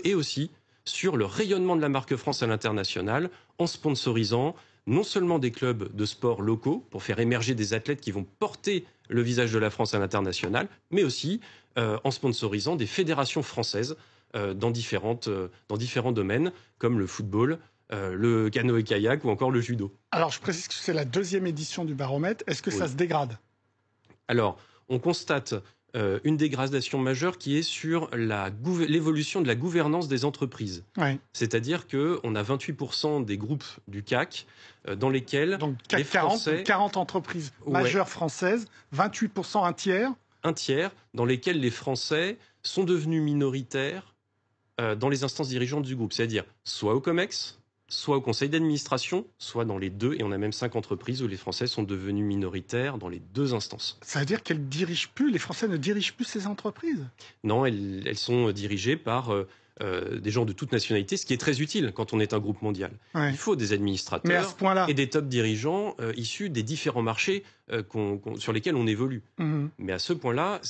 et aussi sur le rayonnement de la marque France à l'international en sponsorisant non seulement des clubs de sport locaux pour faire émerger des athlètes qui vont porter le visage de la France à l'international, mais aussi en sponsorisant des fédérations françaises dans différents domaines comme le football, le canoë-kayak ou encore le judo. Alors, je précise que c'est la 2e édition du baromètre. Est-ce que ça Oui. se dégrade? Alors, on constate une dégradation majeure qui est sur l'évolution de la gouvernance des entreprises. Oui. C'est-à-dire qu'on a 28% des groupes du CAC dans lesquels Donc, les CAC 40, Français... 40 entreprises majeures françaises, 28%, un tiers. Un tiers dans lesquels les Français sont devenus minoritaires dans les instances dirigeantes du groupe. C'est-à-dire soit au COMEX, soit au conseil d'administration, soit dans les deux. Et on a même 5 entreprises où les Français sont devenus minoritaires dans les 2 instances. Ça veut dire qu'elles dirigent plus, les Français ne dirigent plus ces entreprises? Non, elles sont dirigées par des gens de toute nationalité, ce qui est très utile quand on est un groupe mondial. Ouais. Il faut des Mais à administrateurs ce point-là, et des top dirigeants issus des différents marchés sur lesquels on évolue. Mais à ce point-là,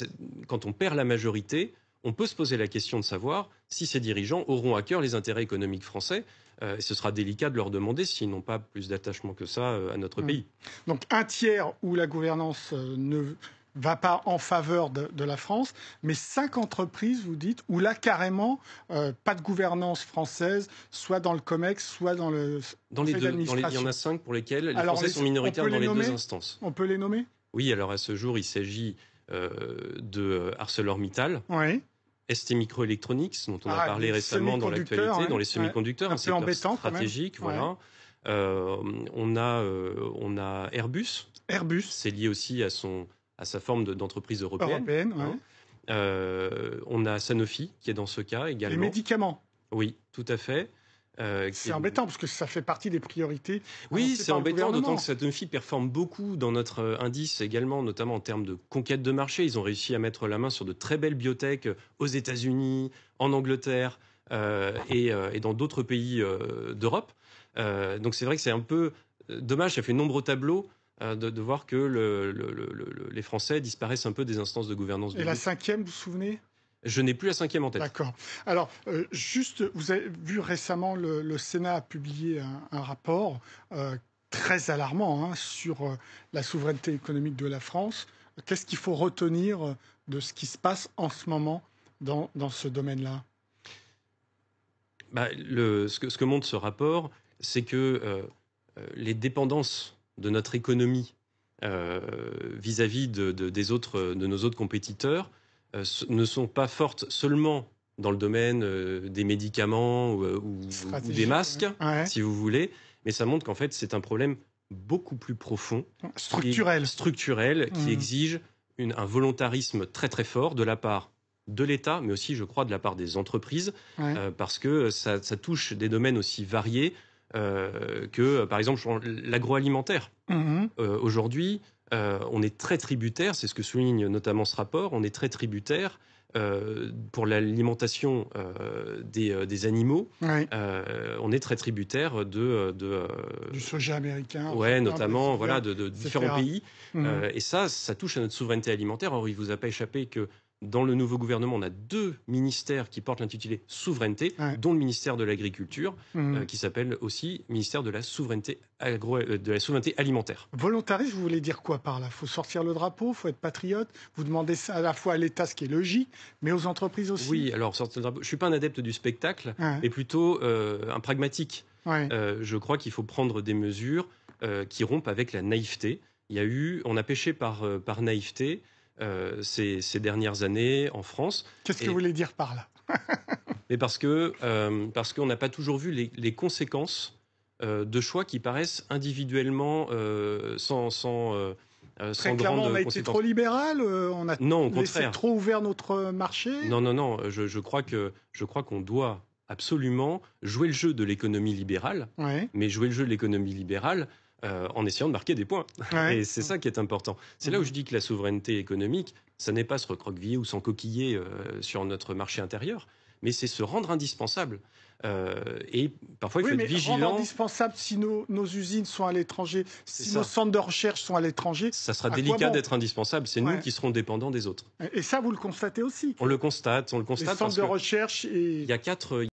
quand on perd la majorité, on peut se poser la question de savoir si ces dirigeants auront à cœur les intérêts économiques français. Et ce sera délicat de leur demander s'ils n'ont pas plus d'attachement que ça à notre pays. Donc un tiers où la gouvernance ne va pas en faveur de la France, mais 5 entreprises, vous dites, où là carrément pas de gouvernance française, soit dans le COMEX, soit dans le conseil d'administration. Il y en a 5 pour lesquels les Alors, Français sont minoritaires dans les 2 instances. On peut les nommer? Oui, alors à ce jour, il s'agit de ArcelorMittal, Oui. ST Microelectronics, dont on a parlé récemment dans l'actualité, dans les semi-conducteurs, un secteur stratégique. Voilà. On a Airbus. Airbus. C'est lié aussi à sa forme d'entreprise européenne. On a Sanofi qui est dans ce cas également. Les médicaments. Oui, tout à fait. C'est embêtant parce que ça fait partie des priorités. Oui, c'est embêtant, d'autant que Sanofi performe beaucoup dans notre indice également, notamment en termes de conquête de marché. Ils ont réussi à mettre la main sur de très belles biotech aux États-Unis, en Angleterre et dans d'autres pays d'Europe. Donc c'est vrai que c'est un peu dommage, ça fait nombreux tableaux de voir que les Français disparaissent un peu des instances de gouvernance du groupe. Et la 5e, vous vous souvenez ? Je n'ai plus la 5e en tête. D'accord. Alors, juste, vous avez vu récemment, le Sénat a publié un rapport très alarmant sur la souveraineté économique de la France. Qu'est-ce qu'il faut retenir de ce qui se passe en ce moment dans ce domaine-là ? Ce que montre ce rapport, c'est que les dépendances de notre économie vis-à-vis de nos autres compétiteurs ne sont pas fortes seulement dans le domaine des médicaments ou des masques, si vous voulez, mais ça montre qu'en fait, c'est un problème beaucoup plus profond, structurel, qui exige un volontarisme très très fort de la part de l'État, mais aussi, je crois, de la part des entreprises, parce que ça touche des domaines aussi variés que, par exemple, l'agroalimentaire. Aujourd'hui, on est très tributaire, c'est ce que souligne notamment ce rapport, on est très tributaire pour l'alimentation des animaux. On est très tributaire du soja américain. Ouais, notamment, voilà, de différents pays. Et ça touche à notre souveraineté alimentaire. Or, il ne vous a pas échappé que dans le nouveau gouvernement, on a 2 ministères qui portent l'intitulé souveraineté, dont le ministère de l'Agriculture, qui s'appelle aussi ministère de la souveraineté alimentaire. Volontariste, vous voulez dire quoi par là ? Il faut sortir le drapeau, il faut être patriote. Vous demandez ça à la fois à l'État, ce qui est logique, mais aux entreprises aussi. Oui, alors sortir le drapeau. Je ne suis pas un adepte du spectacle, mais plutôt un pragmatique. Je crois qu'il faut prendre des mesures qui rompent avec la naïveté. On a péché par naïveté. Ces dernières années en France. Qu'est-ce que vous voulez dire par là ? Mais parce qu'on n'a pas toujours vu les conséquences de choix qui paraissent individuellement sans Très clairement, on a été trop libéral, on a laissé trop ouvert notre marché. Non. Je crois qu'on doit absolument jouer le jeu de l'économie libérale, mais jouer le jeu de l'économie libérale en essayant de marquer des points. Et c'est ça qui est important. C'est là où je dis que la souveraineté économique, ça n'est pas se recroqueviller ou s'encoquiller sur notre marché intérieur, mais c'est se rendre indispensable. Et parfois, il faut être rendre vigilant. indispensable si nos usines sont à l'étranger, si nos centres de recherche sont à l'étranger. Ça sera délicat d'être indispensable. C'est nous qui serons dépendants des autres. Et ça, vous le constatez aussi. On le constate. Les centres de recherche et... Il y a